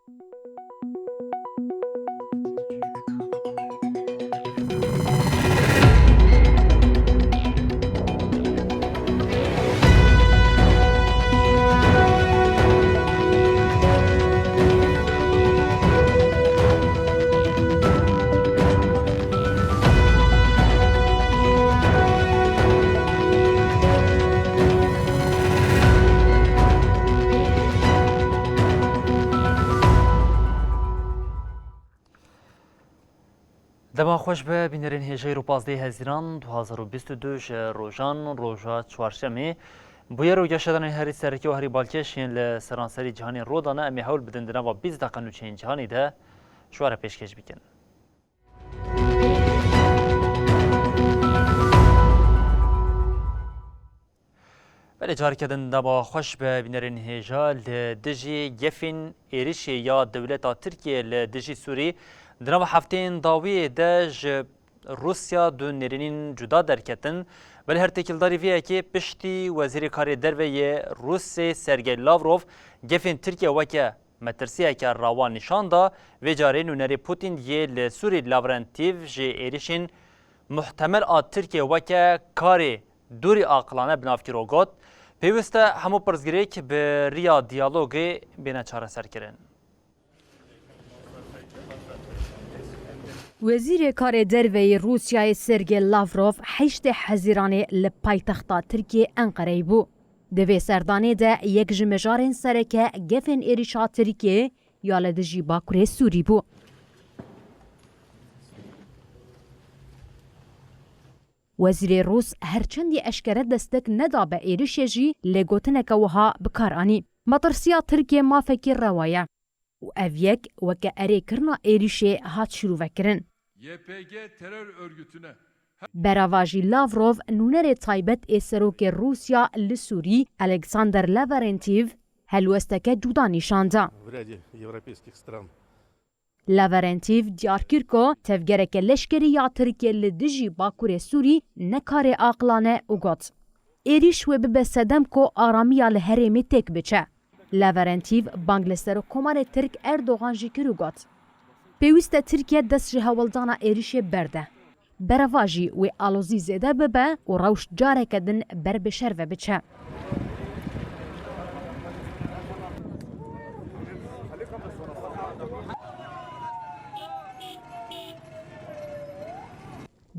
دما خوش به بینرین هجای رو 15 هزیران 2022 روزان روزا چوارشنبه بوی رو گشتن هری سرکی و هری بالکشین لسرانسری جهانی رودانه امی حول بدن دنا و 20 دقیقه نوچین جهانی ده شوار پیشکش بیکن. ولی جاری کردن دما خوش به بینرین هجا لدجی گفین ایریشی یا دولت ترکیه لدجی سوری دنو هفتین داوی دج روسیا دو نرینین جدا درکتن ولی هر تکیلداری ویه که پشتی وزیر کاری دروی روسی سرگی لاوروف گفین ترکیه وکه مترسیه که راوان نشان دا و جاری نونری پوتین یه لسوری لاورنتیو جه ایریشین محتمل آد ترکیه وکه کاری دوری عقلانه بنافکی رو گد پیوسته همو پرزگیری که به ریا دیالوگی بین چاره سر کرن. وزیر کار دروی روسیای سرگی لاوروف 8 حزیرانه لپایتختا ترکیه انقره بو. دوی سردانه ده یک جمجارین سرکه گفن ایریشا ترکیه یا لدجی باکوره سوری بو. وزیر روس هرچندی اشکره دستک ندا به ایریشه جی لگوتنک وها بکارانی. مطرسیا ترکیه ما فکر روایه. و اویک وکه اری کرنا ایریشه هات شروع وکرن. YPG terör örgütüne براواجی لاوروف نونر تایبت اسروک روسیا لسوری الکساندر لاورنتیو هلوستکه جدا نشانده. لاورنتیو دیار کرکو تفگرک لشکری یا ترکیه لدجی باکور سوری نکار عقلانه اوگات. ایریش و ببسدم کو آرامیا لهرمی تک بچه. لاورنتیو بانگلستر و کمار ترک اردوغان جی کروگات. پیوسته ترکیه دست جهولدانا ایریش برده. برواجی و آلوزی زیده ببه و روش جاره کدن بر بشر و بچه.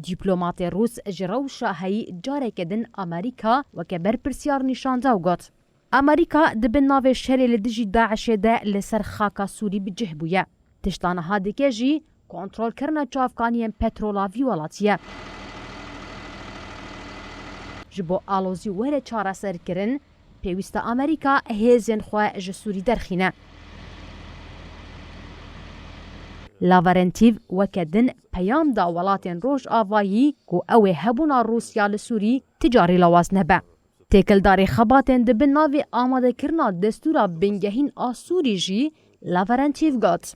دیپلومات روس جراو شاهی جاره کدن امریکا و که بر پرسیار نشانده و گات. امریکا دبن ناو شهری لدجی داعش ده لسر خاکا سوری بجه بویه. تشتانه ها دیگه جی کنترل کرنا چافکانیم پترولاوی ولاتیه. جبو آلوزی وره چاره سر کرن پیوسته امریکا هیزین خواه جسوری درخینه. لاورنتیو وکدن پیام دا ولاتین روش آوایی کو اوه هبونا روسیا لسوری تجاری لواز نبه. تکل داری خباتن دبن ناوی آماده کرنا دستورا بنگهین آسوری جی لاورنتیو گات.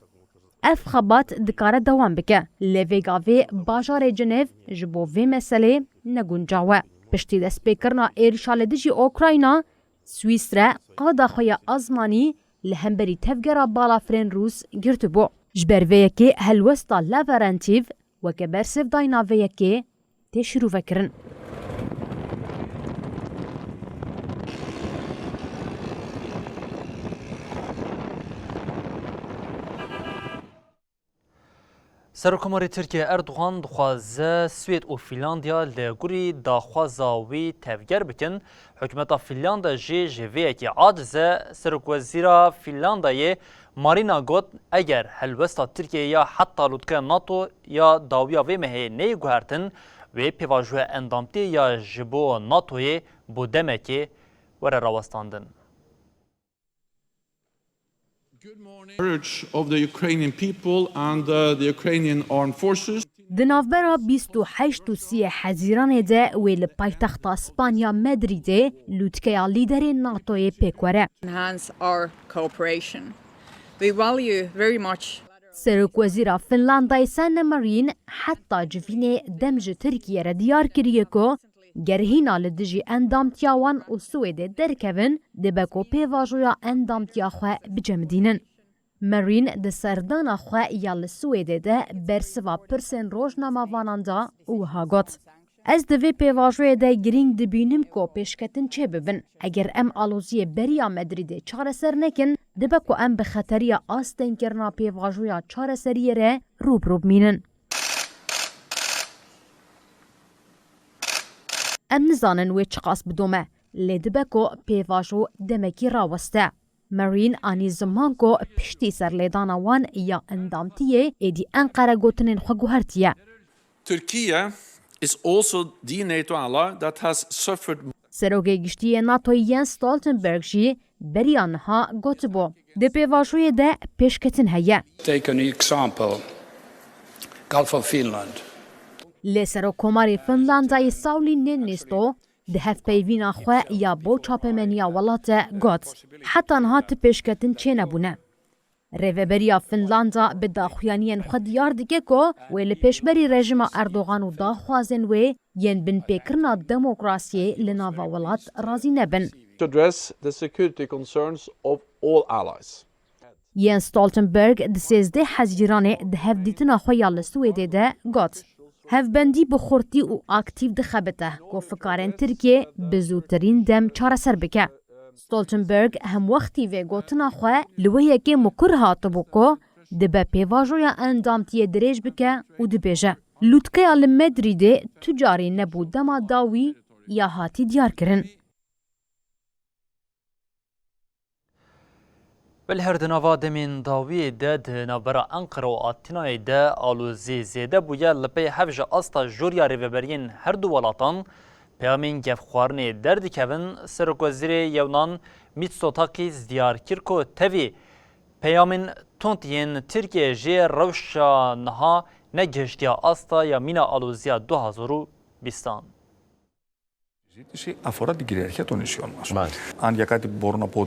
اف خبات دکاره دوام بکه. لویگاوی باجار جنیو جبو وی مسئله نگونجاوه. پشتی دست بکرنا ایرشال دجی اوکراینا سویسره قادا خوی آزمانی لهمبری تفگرا بالافرین روس گرتو بو. جبر ویکی هلوستا لاورنتیو وکه برسف داینا ویکی تشرو فکرن. سرکماری ترکیه اردوغان دخوازه سوید و فنلاندیا لگوری داخوازاوی تفگر بکن. حکومت فنلاندا جویه که عاجزه سرکوزیرا فنلاندای مارینا گوت اگر هلوستا ترکیه یا حتی لودکه ناتو یا داویا وی مهی نیگوهرتن و پیواجوه اندامتی یا جبو ناتوی بودمه که وره راوستاندن. of the Ukrainian people and the Ukrainian armed forces. دنافبرا 28 حزیران ده ویل پایتخت اسپانیا مدریده لودکه لیدر ناتوی پیکوره. Enhance our cooperation. We value very much. سرک وزیر فنلاندای سن مارین حتی جوینه دمج ترکیه را دیار کریه که گرهینا لدجی اندامتیاوان و سویده درکوین دبکو پیواجویا اندامتیا خواه بجمدینن. مرین د سردانا خو یا لسویده ده برسوا پرسن روزنامه واناندا او هاگوت. از دوی پیواژوی ده گرینگ دبینم کو پیشکتن چه ببن. اگر ام آلوزی بریا مدریده چاره سر نکن دبه کو ام به خطری آستین کرنا پیواژویا چاره سریه ره روب مینن. ام نزانن وی چقاس بدومه لیدبه کو پیواژو دمکی راوسته. مرین آنی زمان کو پشتی سر لیدانا وان یا اندامتیه ایدی انقره گوتنین خو گوهرتیه. Turkey is also the NATO ally that has suffered. سروگه گشتی ناتو ین ستالتنبرگ جی بریان ها گوت بو. ده پیواژوی ده پیشکتن هیه. Take an example, Gulf of Finland. لسرو کماری فنلندای ساولی نیستو ده هف پیوینا خواه یا بو چاپمنیا ولات گوت. حتی انها تپیشکتن چه نبونه. ریوبریا فنلاندا به داخویانین خود دیار دیگه که وی لپیشبری رژیم اردوغان و داخوازن وی ین بن پیکرنا دموکراسی لناوا ولات رازی نبن. To address the security concerns of all allies. ین ستالتنبرگ ده 13 حزیرانه ده هف دیتنا خویا لسویده ده گوت. هف بندی بخورتی و اکتیو ده خبته که فکارن ترکیه بزودترین دم چاره سر بکه. ستولتنبرگ هم وقتی و گوتنا خواه لویه که مکر هاتبو که دبه پیواژویا اندامتیه دریج بکه و دبیجه. لوتکه آل مدریده تجاری نبو دما داوی یا هاتی دیار کرن. بالهردناوا دمین داوی داد نبرا انقره و آتینای ده آلوزی زیده بویا لپی حفظ استا جوریا ریوبرین هر دو ولاتان پیامین گفخوارنی دردی کهون سرکوزیر یونان میتسوتاکیز دیار کرکو توی پیامین تونتین ترکیه جی روشا نها نگشتیا استا یا مینا آلوزیا 2020. Η αφορά την κυριαρχία των νησιών μας. Αν για κάτι μπορώ να πω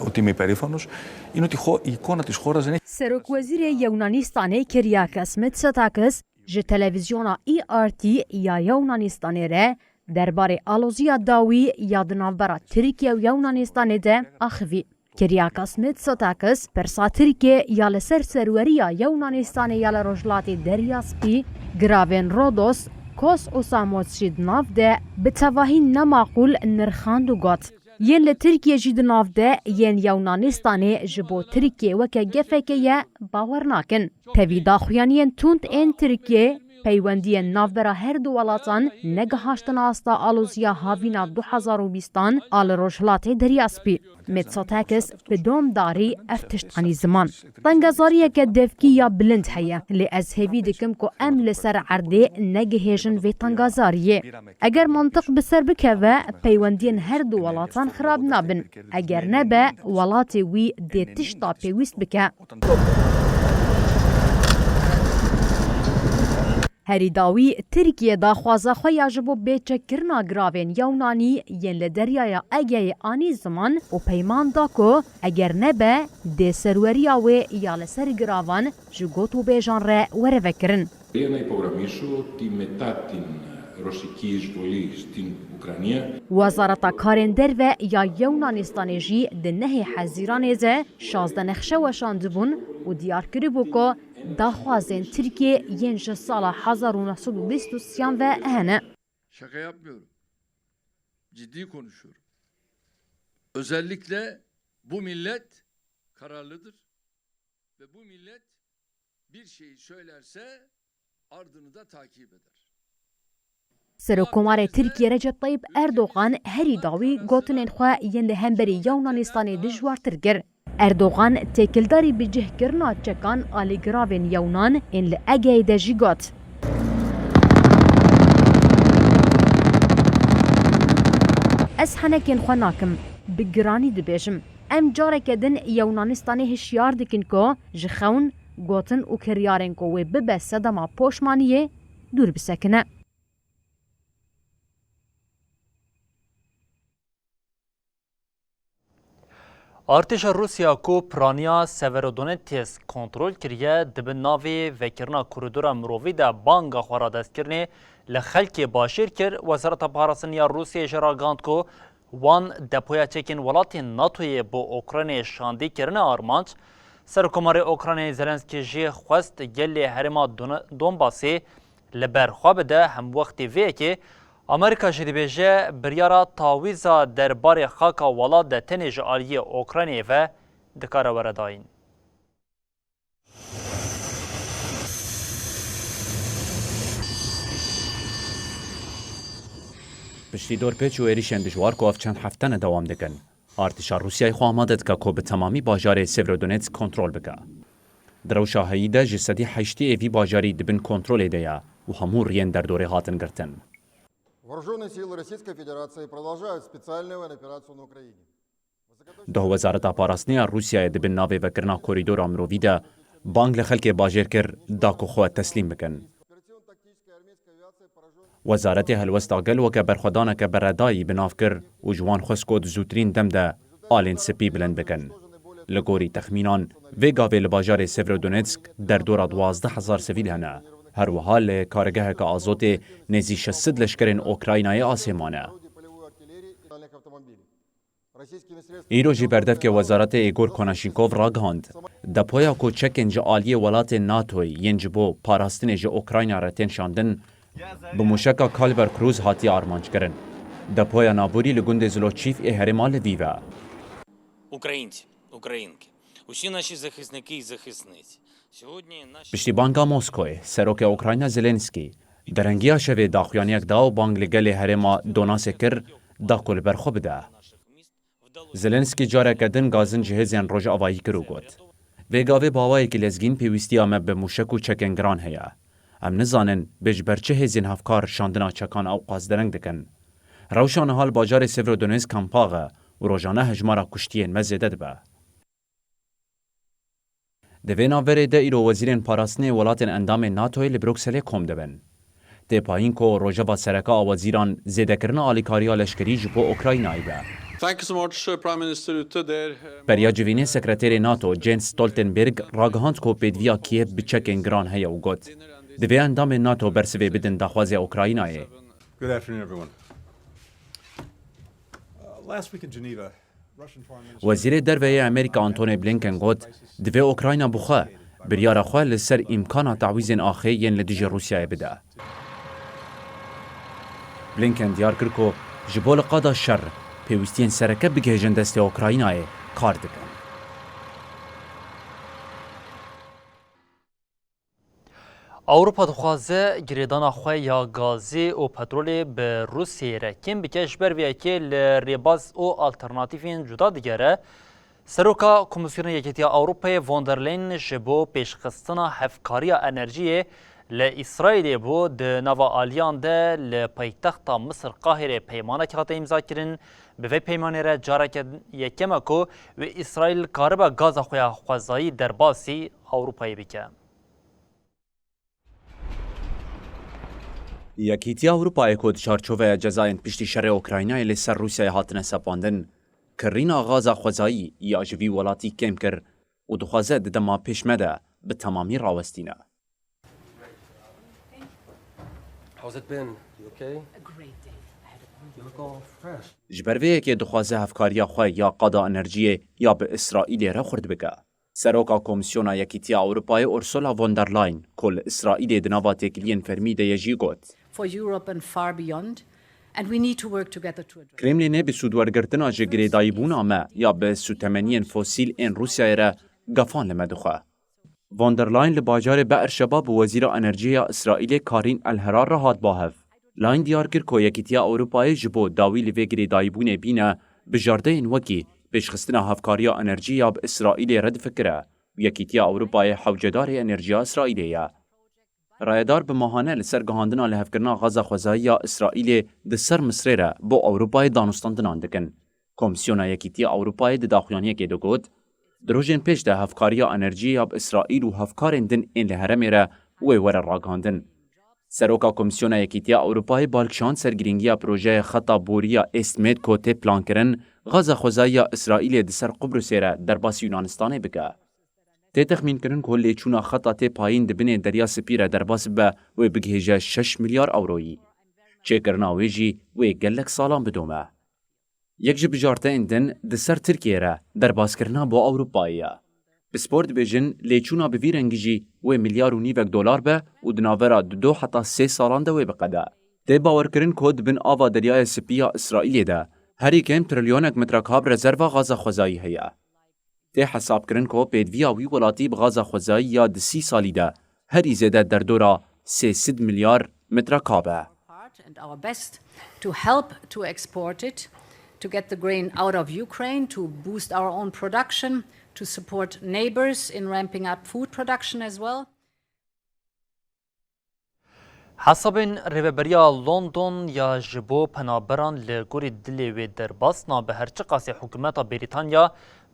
ότι είμαι υπερήφανος, είναι ότι η εικόνα της χώρας δεν έχει... سرکوزیر یونانیستانه کریاکس متسوتاکس ji televizyona ERT ya Yunanistanê re derbarê aloziya dawî ya di navbera Tirkiye û Yunanistanê de axivî. Kyriakos Mitsotakis persa Tirkiye ya li ser serweriya Yunanistanê ya li rojhilatê Derya Spî, giravên Rodos, Kos û Samos jî di nav de bi tevahî nemaqûl nirxand û got. Yên li Tirkiye jî di nav de yên Yunanistanê ji bo Tirkiye weke gefeke ye bawer nakin. Tevî daxuyaniyên tund ên Tirkiye peywendiyên navbera her du welatan negihaştin asta aloziya havîna 2020 a li rojhilatê Derya Spî. Mitsotakis bi domdarî ev tiştanî ziman. Tengezariyeke devkî ya bilind heye lê ez hêvî dikim ku em li ser erdê negihêjin vê tengezariyê. Eger mantiq bi ser bikeve peywendiyên her du welatan xirab nabin. Eger nebe welatê wî dê tişta pêwîst bike. Herî dawî Tirkiye daxwaza xwe ya ji bo bêçekkirina giravên Yewnanî yên li deryaya Egeyê anî ziman û peyman da ku eger nebe dê serweriya wê ya li ser giravan ji got û bêjan re were vekirin. Να υπογραμμίσω ότι μετά την ρωσική εισβολή στην Ουκρανία Wezareta Karên Derve ya Yewnanistanê jî di nehê hezîranê de 16 nexşe weşan dibûn û diyar kiribû ku daxwazên Tirkiye yên ji sala 1923 ve hene. Şaka yapmıyorum. Ciddi konuşuyorum. Özellikle bu millet kararlıdır ve bu millet bir şeyi söylerse ardını da takip eder. Serokkomarê Tirkiye Recep Tayyip Erdoğan herî dawî gotinên xwe yên li hemberî Yewnanistanê dijwartir kir. Erdoğan têkildarî bi cihkirina çekan alî giravên Yewnan ên li Egeyê de jî got. Ez henekên xwe nakim, bi giranî dibêjim. Em careke din Yewnanistanê hişyar dikin ku ji xewn, gotin û kiryarên ku wê bibe sedema poşmaniyê dûr bisekine. Artêşa Rusya ku piraniya Severodonetsk kontrol kiriye dibin navê vekirina koridora mirovî de banga xwe ra destkirinê li xelkê başêr kir. Wezareta Parasiniya Rusyayê jî ragand ku wan depoya çekên welatên NATOyê bo Ukraynayê şandî kirine armanc سرکوماری اوکراین زلنسکی جی خواست گلی هرما دونباسی لبرخوا بده هم وقتی وی که امریکا جدی بیجه بریارا تاویزا دربار خاکا ولاد ده تنیج آلی اوکراین و دکار ورداین. پشتی دور پیچ و ایریشن دجوار که چند هفته دوام دکن. ارتشا روسیای خو آماده که به تمامی باجار سیورودونتسک کنترل بکه. دروشا هیده جسدی حشتی ایوی باجاری دبن کنترل ایده و همون رین در دوره هاتن گرتن. Вооруженные силы Российской Федерации продолжают специальную военную операцию на Украине. ده وزارت پاراستنی روسیای دبن ناوی وکرنا کوریدور امروی ده بانگ لخلک باجر کر داکو خو تسلیم بکن. وزارت هلوستا گل وک برخدانه که بردایی بناف کر و جوان خسکود زوترین دم ده آلین سپی بلند بکن. لگوری تخمینان ویگاوی لباجار سیورودونتسک در دور 12,000 سویل هنه. هر وحال کارگاه که آزوت نزی 600 لشکرین اوکراینای آسیمانه. ایرو جی بردف که وزارت ایگور کناشینکوف را گهاند. دپویا کو چکن جه آلی ولات ناتوی ینج بو پاراستن جه اوکراینا را تنشاندن به موشکا کالبر کروز هاتی آرمانج کرن. دپویا نابوری لگوند زلوچیف ای هرما لویوه. Українці, українки, усі наші захисники і захисниці. پشتیبانگا موسکوی سروک اوکراین زلنسکی درنگیا شوی داخویانیک دا و بانگ لگل هرما دوناس کر دا کل برخو بده. زلنسکی جاره کدن گازن جهزین روژ آوایی کرو گود. ویگاوی باوایی که لزگین پیوستی آمه به موشک و چکنگران هیا. ام نزانن بج برچه هزین هفکار شاندنا چکان او قازدرنگ دکن. روشان حال باجار سیورودونتسک کمپاغه و روژانه هجمارا کشتین مزیده دبه. دوینا وره ده ایرو وزیرین پاراستنی ولاتن اندام ناتوی لبروکسلی کم دبن. ده پایین که روژا سرکا آوازیران زیده کرن آلیکاریا لشکری جبو اوکراینای به. بریا جوینی سکرتیر ناتو جینس ستولتنبرگ راگهاند که پیدویا کیف بچکن گران هیا و گود. دوی اندام ناتو برسوی بدن دخواز اوکراینای. وزیر دروی امریکا آنتونی بلینکن گفت دوی اوکراین بخواه بریار خواه لسر امکان تعویض آخی ین لدیج روسیای بده. بلینکن دیار کرد که جبال قادا شر پیوستین سرکه بگهجن دست اوکراینای کار دکن. اوروپا دخوازه گریدان خواه یا گازی و پترولی به روسیه را کم بکش بر وی که لریباز و آلترناتیفین جدا دیگره سروکا کمیسیون یکیتی اوروپای واندرلین جبو پیشخستنا هفکاری انرژی لإسرائیل بو ده نوا آلیان ده لپایتخت مصر قاهره پیمانه که خاطر امضا کرن به وی پیمانه را جارک یکمه که و اسرائیل کاربا گاز خواه خوازایی در باسی اوروپایی بکه. یکیتی اروپای کود چارچوبه جزاین پشتی شر اوکراینای لسر روسیای هاتنه سپاندن کرین آغاز خوازایی یا جوی ولاتی کم کر و دخوازه دما پیش مده به تمامی راوستینه. جبرویه که دخوازه هفکاریا خواه یا قادا انرژی یا به اسرائیل را خورد بکه. سروکا کمیسیونا یکیتی اروپای اورسولا وندرلاین کل اسرائیل دناوا تکلین فرمیده یجی گوت. کرملین به سودورگرتنا جگری دایبون آمه یا به سوتمنین فوسیل این روسیای را گفان لمدخواه. وندرلاین لباجار به ارشباب وزیر انرژی اسرائیل کارین الهرار را هاد باهف. لاین دیار کرد که یکیتی اروپای جبو داوی لوگری دایبون بینه بجارده این وکی پیشخستنا هفکاریا انرژی یا به اسرائیل رد فکره و یکیتی اروپای حوجدار انرژی اسرائیلیه. رایدار به ماهانه لسر گهاندنا لحفکرنا غازا خوزایی یا اسرائیل ده سر مصره را با اروپای دانستاندنان دکن. کمیسیونا یکیتی اروپای ده داخویانیه که دو گود دروژن پیش ده هفکاریا انرژی یا به اسرائیل و هفکارن دن این لحرمی را وی ور راگاندن. سروکا کمیسیونا یکیتی اروپای بالکشان سرگرینگی پروژه خطا بوریا استمید کوته پلان کرن غازا خوزایی اسرائیل ده سر قبرس را در باس یونانستانه بگه. تی تخمین کرن که لیچونا خطا تی پایین دبنه دریا سپیره در باس به و بگهجه 6 میلیارد اورویی. چه کرنا ویجی و گلک سالان بدومه. یک جب جارته اندن ده سر ترکیه را در باس کرنا با اروپاییه. سپورت بیجن لیچونا به ویرنگی جی و میلیار و نیوک دلار به و دناورا دو حتی 3 سالان دوی بقده. ده باورکرین کود بین آوا دریای سپیا اسرائیلی ده هری کم تریلیونک مترکاب رزروا غازا خوزایی هیا. ده حساب کرن که پیدویا وی ولاتی بغازا خوزایی یا 30 سالی ده هری زیده در دورا 300 میلیار مترکابه. And our best to help to export it, to get the grain out of Ukraine, to boost our own production, to support neighbors in ramping up food production as well. حسب رهبریا لندن یا جبو پنابران لگوری دلی و درباسنا به هرچه قاسی حکومت بریتانیا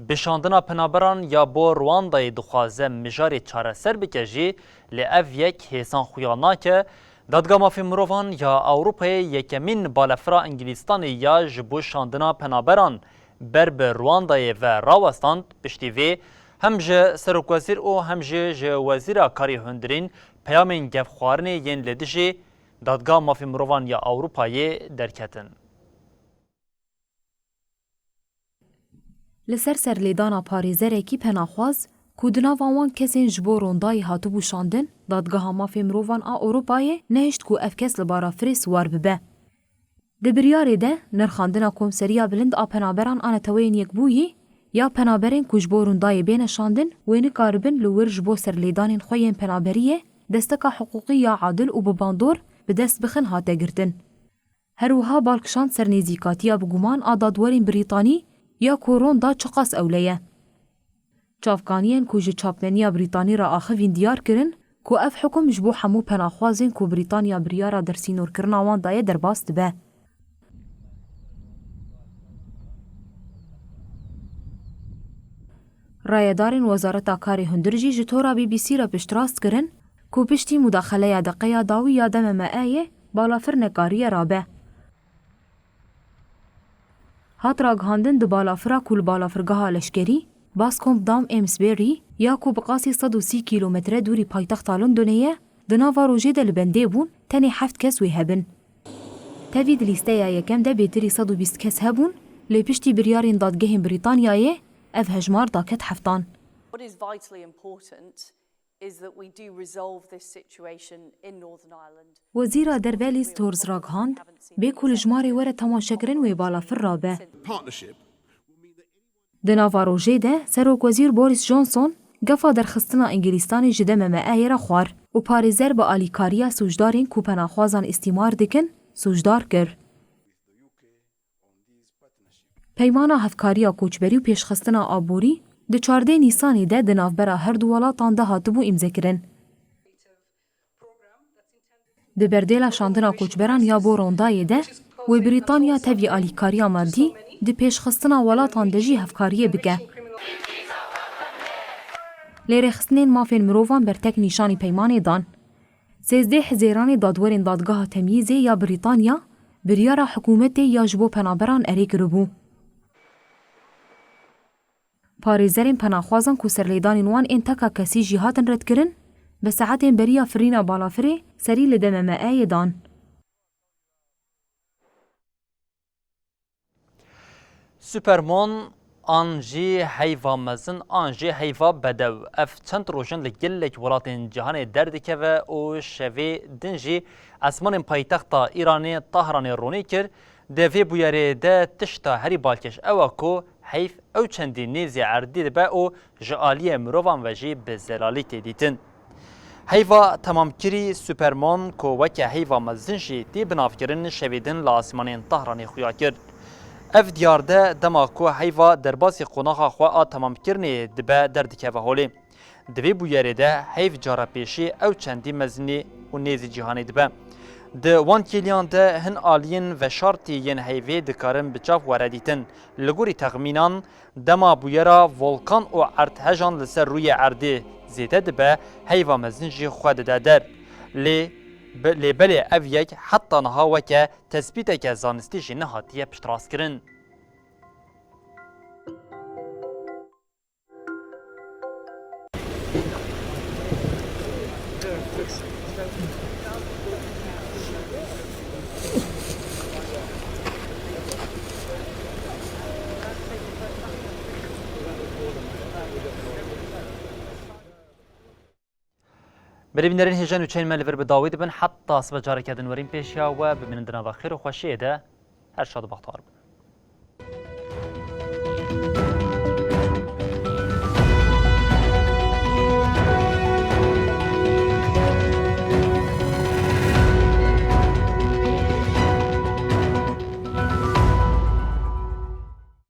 بشاندنا پنابران یا با رواندای دخوازه مجاری چاره سر بکجی لعف یک حسان خویانا که دادگاه مافی مروان یا اوروپای یکمین بالفرا انگلیستان یا جبو شاندنا پنابران بر به رواندای و راوستاند پشتیوی هم جه سرک وزیر و هم جه وزیر کاری هندرین پیامین گفخوارنی ین لدیجی دادگاه مافی مروان یا اوروپای درکتن. لسر سرلیدانا پاریزرکی پناخواز کودنا وان کسین جبو روندای هاتو بوشاندن دادگاه مافی مروان اوروپای نهشت کو افکس لبارا فریس وار ببه. دبریاری ده نرخاندنا کمسریا بلند پنابران آنتوین یک بویی یا پنابرین کجبو روندای بین شاندن وین کاربن لور جبو سرلیدانین خوین پنابریه دستکا حقوقی یا عادل و بباندور به دست بخن هاته گرتن. هروها بالکشان سرنیزیکاتیا بگومان آدادورین بریتانی یا کورون دا چقاس اولیه. چافکانین کوج چاپمنیا بریتانی را آخوین دیار کرن کو اف حکم جبو حمو پناخوازین کو بریتانیا بریارا در سینور کرناوان دایه در باست به. رایدارین وزارت کاری هندرجی جتورا بی بی سی را پشتراست کرن کو پشتی مداخله دقیقه داوی یادم مائه بالافر نکاری رابه. هات راگهاندن دو بالافرا کل بالافرگاه لشکری باسکومب دام امسبری یا کو بقاسی 130 کیلومتر دوری پایتخت لندنیه دناوا روژه دل بنده بون تنی 7 کس وی هبن. تاوید لیسته یکم ده بیتری 120 کس هبون لی پشتی بریارین دادگاه بریتانیایه اف هجمار داکت هفتان. What is vitally important is that we do resolve this situation in Northern Ireland. وزیر درویلی ستورز راگهاند به کل جماری وره تماشاکرین وی بالا فر رابه. دناوا روژه ده سروک وزیر بوریس جانسون گفا درخستنا انگلیستانی جدم مائه را خوار و پاریزر با آلیکاریا سوجدارین کو پناخوازان استیمار دکن سوجدار کر. پیمانا هفکاریا کوچبری و پیشخستنا آبوری د 14 نیسانی ده دنافبرا هر دو ولاتان ده هاتبو امزکرن. د بردیلا شاندنا کوچبران یا بو روندای ده و بریتانیا تاوی آلیکاریا مادی د پیشخستنا ولاتان ده جی هفکاریه بگه. لیره خستنین مافین مروفان بر تک نیشانی پیمانی دان. 13 حزیرانی دادورین دادگاه تمیزی یا بریتانیا بریارا حکومتی یا جبو پنابران اریک ربو. پاریزرین پناخوازان کو سرلیدانین وان انتکا کسی جیهاتن رد کرن به ساعتین بریا فرینا بالافری سری لدم مائه دان. سوپرمان آنجی حیوا مزن آنجی حیوا بدو اف چند روشن لگلک ولاتین جهان دردکه و او شوی دنجی اسمان پایتخت ایرانی طهران رونی کر دوی بویاره ده تشتا هری بالکش اوکو حیف او چندی نیزی عردی به او جعالی مروان و جی به زلالی تیدیتن. حیوا تمام کری سوپرمان کو وکه حیوا مزنشی دی بنافکرن شویدن لاسمانین طهرانی خویا کرد. اف دیارده دما کو حیوا در باسی قناخا خواه تمام کرنی دبه دردکه و هولی. دوی بویاره ده حیف جارا پیشی او چندی مزنی و نیزی جهانی دبه. ده وان کلیان ده هن آلین و شارتی ین حیوی دکارن بچاف وردیتن. لگوری تخمینان دما بویرا ولکان و ارتهجان لسر روی عرده زیده دبه حیوا مزنجی خود دادر. لی بله او یک حتی نها وکه تثبیت که زانستی جنه هاتیه پشتراس کرن. بريبنرين هجان وچين مالفر بداوي دبن حتى سبجارك هذا نورين بيشيا وبمن دنا خير وخوشيه ده هر شاد بختار